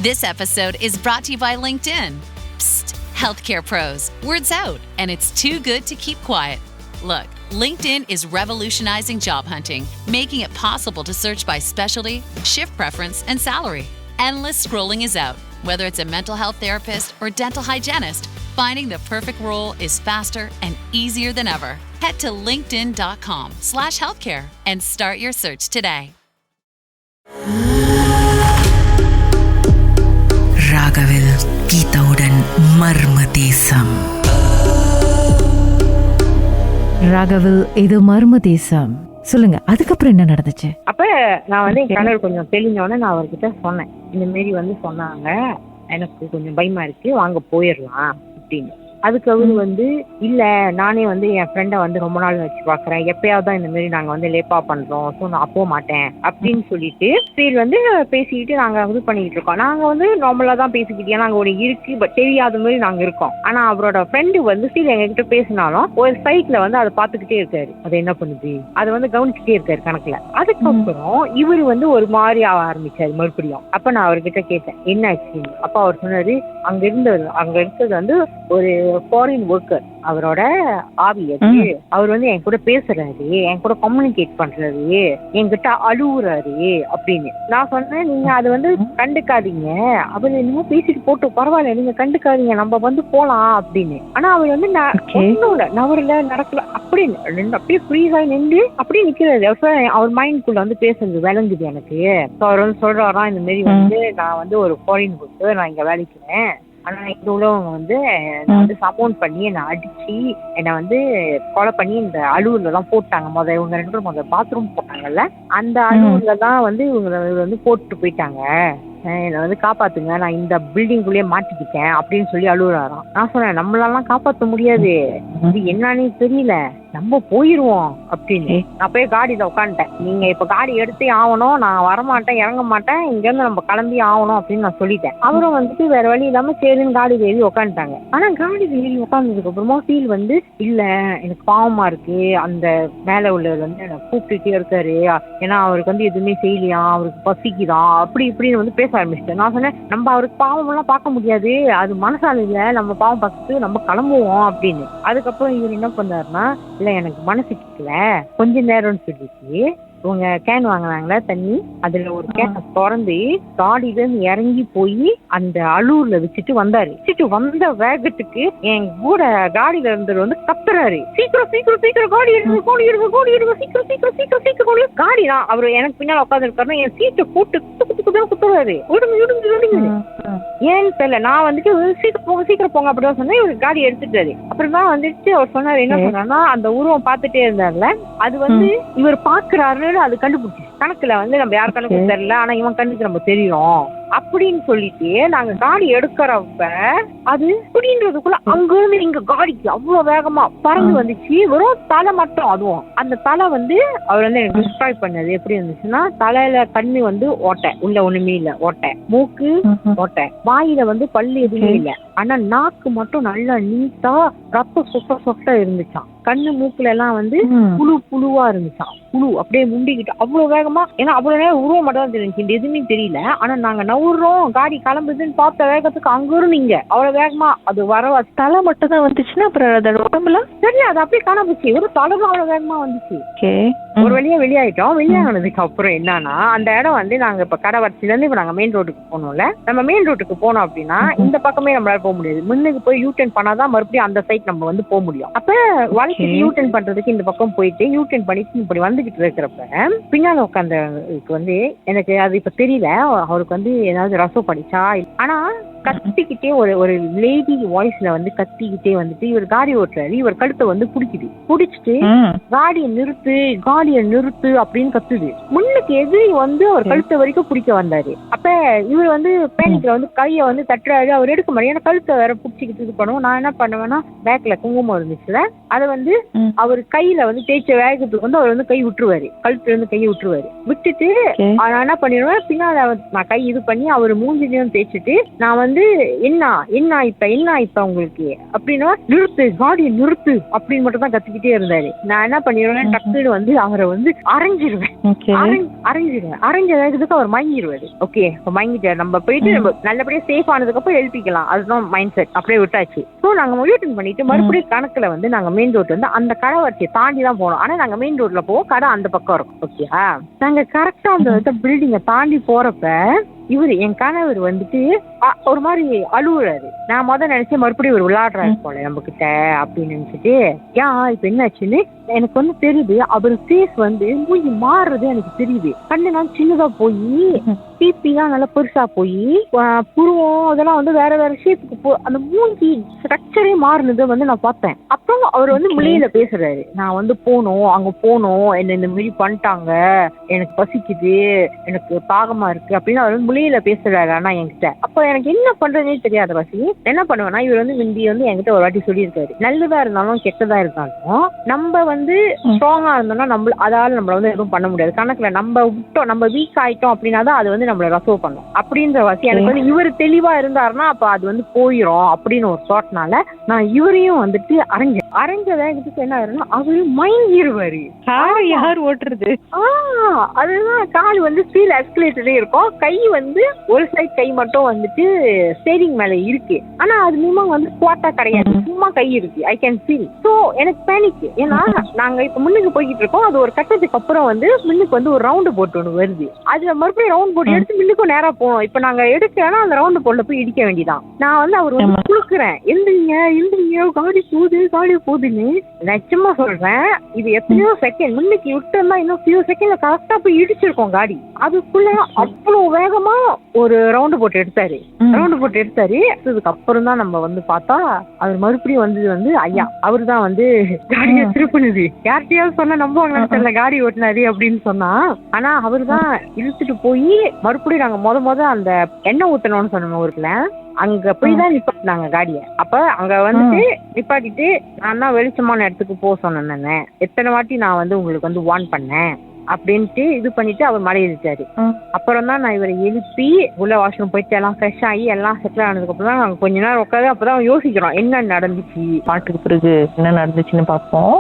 This episode is brought to you by LinkedIn. Psst, healthcare pros, word's out, and it's too good to keep quiet. Look, LinkedIn is revolutionizing job hunting, making it possible to search by specialty, shift preference, and salary. Endless scrolling is out. Whether it's a mental health therapist or dental hygienist, finding the perfect role is faster and easier than ever. Head to linkedin.com/healthcare and start your search today. ராகவில் கீதாவுடன் மர்ம தேசம். ராகவில் இது மர்ம தேசம். சொல்லுங்க, அதுக்கப்புறம் என்ன நடந்துச்சு? அப்ப நான் வந்து என் கணவர் கொஞ்சம் தெளிஞ்சோடனே நான் அவர்கிட்ட சொன்னேன், இந்த மாரி வந்து சொன்னாங்க, எனக்கு கொஞ்சம் பயமா இருக்கு, வாங்க போயிடலாம் அப்படின்னு. அதுக்கு அவரு வந்து இல்ல, நானே வந்து என் ஃப்ரெண்டை வந்து ரொம்ப நாள் வச்சு பாக்குறேன், எப்பயாவது தான் இந்த மாதிரி நாங்க வந்து லேப்பா பண்றோம், ஸோ நான் போக மாட்டேன் அப்படின்னு சொல்லிட்டு சரி வந்து பேசிக்கிட்டு நாங்க இது பண்ணிக்கிட்டு இருக்கோம். நாங்க வந்து நார்மலா தான் பேசிக்கிட்டே நாங்க ஒரு இருக்கு, பட் தெரியாத மாதிரி நாங்க இருக்கோம். ஆனா அவரோட ஃப்ரெண்டு வந்து சரி எங்ககிட்ட பேசினாலும் ஒரு சைட்ல வந்து அதை பார்த்துக்கிட்டே இருக்காரு, அது என்ன பண்ணுது அதை வந்து கவனிச்சுட்டே இருக்காரு கணக்குல. அதுக்கப்புறம் இவரு வந்து ஒரு மாதிரி ஆக ஆரம்பிச்சாரு மறுபடியும். அப்ப நான் அவர்கிட்ட கேட்டேன் என்ன ஆச்சு. அப்ப அவர் சொன்னாரு, அங்க இருக்கிறது வந்து ஒரு ஃபாரின் ஒர்க்கர், அவரோட ஆவி அது. அவர் வந்து என் கூட பேசுறாரு, என் கூட கம்யூனிகேட் பண்றாரு, என்கிட்ட அழுவுறாரு அப்படின்னு. நான் சொன்னேன், நீங்க அது வந்து கண்டுக்காதீங்க, அவர் என்னமோ பேசிட்டு போட்டு பரவாயில்ல, நீங்க கண்டுக்காதீங்க, நம்ம வந்து போலாம் அப்படின்னு. ஆனா அவர் வந்து நவரல நடக்கல அப்படின்னு அப்படியே ஃப்ரீஸா நின்று அப்படியே நிக்கிறாரு. அவர் மைண்ட்குள்ள வந்து பேசுறது விளங்குது எனக்கு. அவர் வந்து சொல்றாராம், இந்த மாதிரி வந்து நான் வந்து ஒரு ஃபாரின் ஒர்க்கர், நான் இங்க வேலைக்கிறேன், ஆனா இங்க உள்ளவங்க வந்து நான் வந்து சப்போர்ட் பண்ணி என்னை அடிச்சு என்னை வந்து கொலை பண்ணி இந்த அலுவல தான் போட்டாங்க. இவங்க 2 பேரும் பாத்ரூம் போட்டாங்கல்ல, அந்த அலுவல தான் வந்து இவங்க வந்து போட்டு போயிட்டாங்க, என்னை வந்து காப்பாத்துங்க, நான் இந்த பில்டிங்குள்ளேயே மாட்டிக்கிட்டேன் அப்படின்னு சொல்லி அழுகுறாராம். நான் சொன்னேன், நம்மளாலாம் காப்பாற்ற முடியாது, இது என்னன்னு தெரியல, நம்ம போயிருவோம் அப்படின்னு. நான் போய் காடியில உட்காந்துட்டேன், நீங்க இப்ப காடி எடுத்தே ஆகணும், நான் வரமாட்டேன், இறங்க மாட்டேன், இங்க இருந்து நம்ம கிளம்பி ஆகணும் அப்படின்னு நான் சொல்லிட்டேன். அவரும் வந்துட்டு வேற வழி இல்லாம சரின்னு காடியில ஏறி உட்காந்துட்டாங்க. ஆனா காடியில ஏறி உட்காந்ததுக்கு அப்புறமா ஃபீல் வந்து இல்ல, எனக்கு பாவமா இருக்கு, அந்த மேல உள்ளவர் வந்து என்னை கூப்பிட்டுட்டே இருக்காரு, ஏன்னா அவருக்கு வந்து எதுவுமே செய்யலையா, அவருக்கு பசிக்குதான், அப்படி இப்படின்னு வந்து பேச ஆரம்பிச்சிட்டேன். நான் சொன்னேன், நம்ம அவருக்கு பாவம் எல்லாம் பார்க்க முடியாது, அது மனசால இல்ல, நம்ம பாவம் பார்த்துட்டு நம்ம கிளம்புவோம் அப்படின்னு. அதுக்கப்புறம் இவர் என்ன பண்ணாருன்னா, இல்ல எனக்கு மனசு கேட்கல, கொஞ்ச நேரம்னு சொல்லிட்டு உங்க கேன் வாங்கினாங்களா தண்ணி, அதுல ஒரு கேன் திறந்து காடியில இருந்து இறங்கி போய் அந்த அலூர்ல வச்சுட்டு வந்தாரு. வச்சுட்டு வந்த வேகத்துக்கு என் கூட காடியில இருந்தவர் வந்து கத்துறாரு, சீக்கிரம் சீக்கிரம் சீக்கிரம் காடி எடுங்க, கோடி எடுங்க, கோடி எடுங்க, சீக்கிரம் சீக்கிரம் சீக்கிரம் சீக்கிரம் காடி தான். அவரு எனக்கு பின்னால உட்காந்து இருக்காருன்னா என் சீட்டை போட்டு குத்துறாரு, விடுங்க விடுங்க விடுங்க. ஏன்னு தெரியல, நான் வந்துட்டு சீக்கிரம் போங்க அப்படிதான் சொன்னேன். இவரு காடி எடுத்துட்டாரு. அப்புறம் தான் வந்துட்டு அவர் சொன்னாரு, என்ன சொன்னார்னா, அந்த உருவம் பார்த்துட்டே இருந்தாருல, அது வந்து இவர் பாக்குறாரு, அது கண்டுபிடிச்சு கணக்குல வந்து நம்ம யார் கணக்கு தெரியல, ஆனா இவன் கண்ணுக்கு நம்ம தெரியும் அப்படின்னு சொல்லிட்டு நாங்க காடி எடுக்கிறப்ப அது புடின்றதுக்குள்ள அங்க இருந்து இங்க காடிக்கு அவ்வளவு வேகமா பறந்து வந்துச்சு. வெறும் தலை மட்டும், அதுவும் அந்த தலை வந்து அவர் வந்து எனக்கு டிஸ்கிரைப் பண்ணது எப்படி இருந்துச்சுன்னா, தலையில கண்ணு வந்து ஓட்டை, உள்ள ஒண்ணுமே இல்ல, ஓட்டை, மூக்கு ஓட்டை, வாயில வந்து பல்லு எதுவுமே இல்ல, ஆனா நாக்கு மட்டும் நல்லா நீட்டா ரத்த சொட்ட இருந்துச்சான். கண்ணு மூக்குல எல்லாம் வந்து புழுவா இருந்துச்சான், புழு அப்படியே முண்டிக்கிட்டு அவ்வளவு வேகமா. ஏன்னா அவ்வளவு நேரம் உருவம் மட்டும் தான் தெரிஞ்சு, எதுவுமே தெரியல. ஆனா நாங்க நவுறோம், காடி கிளம்புதுன்னு பார்த்த வேகத்துக்கு அங்க இருந்தீங்க அவ்வளவு வேகமா அது வர தலை மட்டும் தான் வந்துச்சுன்னா, அப்புறம் அதோட உடம்புல சரி அது அப்படியே காணப்போச்சு, ஒரு தலைதான் அவ்வளவு வேகமா வந்துச்சு. ஒரு வழியா வெளியாயிட்டோம். வெளியானதுக்கு அப்புறம் என்னன்னா, அந்த இடம் வந்து நாங்க இப்ப கடை வரிசையில இருந்து இப்ப நாங்க மெயின் ரோட்டுக்கு போனோம்ல, நம்ம மெயின் ரோட்டுக்கு போனோம் அப்படின்னா இந்த பக்கமே நம்மளால போக முடியாது, முன்னுக்கு போய் யூ-டர்ன் பண்ணாதான் மறுபடியும் அந்த சைட் நம்ம வந்து போக முடியும். அப்ப வலிக்கு யூ-டர்ன் பண்றதுக்கு இந்த பக்கம் போயிட்டு யூ-டர்ன் பண்ணிட்டு இப்படி வந்துகிட்டு இருக்கிறப்ப பின்னால உட்கார்ந்தவருக்கு வந்து எனக்கு அது இப்ப தெரியல, அவருக்கு வந்து ஏதாவது ரசம் படிச்சா, ஆனா கத்திக்கிட்டே ஒரு லேடி வாய்ஸ்ல வந்து கத்திக்கிட்டே வந்துட்டு இவர் காடி ஓட்டுறாரு, இவர் கழுத்தை வந்து புடிச்சிட்டு காடியை நிறுத்து அப்படின்னு கத்துது. முன்னுக்கு எதிரி வந்து அவர் கழுத்தை வரைக்கும் பிடிக்க வந்தாரு. அப்ப இவர் வந்து பேனிக்ல வந்து கையை வந்து தட்டுறாரு, அவர் எடுக்க மாட்டேன், ஏன்னா கழுத்தை வேற பிடிச்சிக்கிட்டு இது பண்ணுவோம். நான் என்ன பண்ணுவேன்னா, பேக்ல குங்குமம் இருந்துச்சுல, அதை வந்து அவர் கையில வந்து தேய்ச்ச வேகத்துக்கு வந்து அவர் வந்து கை விட்டுருவாரு, கழுத்துல இருந்து கையை விட்டுருவாரு. விட்டுட்டு நான் என்ன பண்ணிடுவேன், பின்னால நான் கை இது பண்ணி அவர் மூஞ்சிலையும் தேய்ச்சிட்டு நான் வந்து வந்து என்ன இப்ப உங்களுக்கு அப்படின்னா நிறுத்து காடியை நிறுத்து அப்படின்னு மட்டும் தான் கத்திக்கிட்டே இருந்தாரு. நான் என்ன பண்ணிடுவேன், டக்குன்னு வந்து அவரை வந்து அரைஞ்சிருவேன். அரைஞ்சதுக்கு அவர் மயங்கிடுவாரு. ஓகே மயங்கிட்டாரு, நம்ம போயிட்டு நம்ம நல்லபடியா சேஃப் ஆனதுக்கு அப்புறம் எழுப்பிக்கலாம், அதுதான் மைண்ட் செட். அப்படியே விட்டாச்சு. ஸோ நாங்க யூட்டன் பண்ணிட்டு மறுபடியும் கணக்குல வந்து நாங்க மெயின் ரோட் வந்து அந்த கடை வரிசையை தாண்டி தான் போனோம். ஆனா நாங்க மெயின் ரோட்ல போவோம், கடை அந்த பக்கம் இருக்கும். ஓகேயா, நாங்க கரெக்டா அந்த பில்டிங்கை தாண்டி போறப்ப இவரு என் கணவர் வந்துட்டு ஒரு மாதிரி அழுவுறாரு. நான் நினைச்சேன் மறுபடியும் ஒரு விளையாடுறாரு போல நம்ம கிட்ட அப்படின்னு நினைச்சிட்டு, இப்ப என்னாச்சுன்னு எனக்கு வந்து தெரியுது. அவர் ஃபேஸ் வந்து மூஞ்சி மாறுறது எனக்கு தெரியுது. கண்ணுலாம் சின்னதா போய் பிபிலாம் நல்லா பெருசா போய் புருவம் அதெல்லாம் வந்து வேற வேற ஷேப்புக்கு அந்த மூஞ்சி ஸ்ட்ரக்சரே மாறுனதை வந்து நான் பார்த்தேன். அப்புறம் அவர் வந்து மொழியில பேசுறாரு, நான் வந்து அங்க போனோம், என்ன இந்த மாதிரி பண்ணிட்டாங்க, எனக்கு பசிக்குது, எனக்கு தாகமா இருக்கு அப்படின்னு அவர் வந்து மொழியில பேசுறாரு. ஆனா என்கிட்ட அப்ப எனக்கு என்ன பண்றதுனே தெரியாத பசி. என்ன பண்ணுவேன்னா, இவர் வந்து முந்தி வந்து என்கிட்ட ஒரு வாட்டி சொல்லியிருக்காரு, நல்லதா இருந்தாலும் கெட்டதா இருந்தாலும் நம்ம வந்து ஸ்ட்ராங்கா இருந்தோம்னா அதால நம்மள வந்து எதுவும் பண்ண முடியாது. கணக்குல நம்ம விட்டோம், நம்ம வீக் ஆயிட்டோம் அப்படின்னா தான் அது வந்து நம்மள ரசோவ் பண்ணும் அப்படின்ற வாசி எனக்கு வந்து இவர் தெளிவா இருந்தாருன்னா அப்ப அது வந்து போயிரும் அப்படின்னு ஒரு தாட்னால நான் இவரையும் வந்துட்டு அரைஞ்சதுக்கு என்ன ஆயிருன்னா அவரு மயங்கிருவாரு. யார் ஓட்டுறது? அதுதான் கால் வந்து ஸ்டீல் எஸ்கலேட்டரே இருக்கும், கை வந்து ஒரு சைட் கை மட்டும் வந்துட்டு ஸ்டீரிங் மேல இருக்கு. ஆனா அது மூலமா வந்து குவாட்டா கிடையாது, சும்மா கை இருக்கு. I can feel. ஸோ எனக்கு பேனிக். ஏன்னா நாங்க இப்ப முன்னுக்கு போய்கிட்டு இருக்கோம், அது ஒரு கட்டத்துக்கு அப்புறம் வந்து முன்னுக்கு வந்து ஒரு ரவுண்டு போட்டு ஒண்ணு வருது. அதுல மறுபடியும் ரவுண்ட் போட்டு எடுத்து முன்னுக்கும் நேரா போகணும். இப்ப நாங்க எடுக்கிறோம்னா அந்த ரவுண்டு போட்ல போய் இடிக்க வேண்டியதான். நான் வந்து அவர் வந்து குளுக்குறேன், எழுந்துங்க காடி போகுதுன்னு. நிச்சயமா சொல்றேன், இது எத்தனையோ செகண்ட் முன்னுக்கு விட்டோம்னா இன்னும் ஃபியூ செகண்ட்ல கரெக்டா போய் இடிச்சிருக்கோம் காடி. அதுக்குள்ள அவ்வளவு வேகமா ஒரு ரவுண்டு போட்டு எடுத்தாரு. அதுக்கு அப்புறம் தான் நம்ம வந்து பார்த்தா அவர் மறுபடியும் வந்து ஐயா அவரு தான் வந்து காடியை திருப்பினது. யார்கிட்டயாவது சொன்னா நம்புவாங்கன்னு தெரியல, காடி ஓட்டினாரு அப்படின்னு சொன்னா. ஆனா அவரு தான் இழுத்துட்டு போய் மறுபடியும் நாங்க முத அந்த எண்ணெய் ஊத்தணும்னு சொன்னோம் ஊருக்குல, அங்க போய் தான் நிப்பாட்டினாங்க காடிய. அப்ப அங்க வந்துட்டு நிப்பாட்டிட்டு நான் தான் வெளிச்சமான இடத்துக்கு போக சொன்னேன், எத்தனை வாட்டி நான் வந்து உங்களுக்கு வந்து வார்ன் பண்ணேன் அப்படின்ட்டு இது பண்ணிட்டு அவர் மழை எழுதிட்டாரு. அப்புறம் தான் நான் இவரை எழுப்பி உள்ள வாஷ்ரூம் போயிட்டு எல்லாம் ஃப்ரெஷ் ஆகி எல்லாம் செட்டில் ஆனதுக்கு அப்புறம் தான் நாங்க கொஞ்ச நேரம் உட்காந்து அப்பதான் யோசிக்கிறோம் என்ன நடந்துச்சு, பாட்டுக்கு பிறகு என்ன நடந்துச்சுன்னு பார்ப்போம்.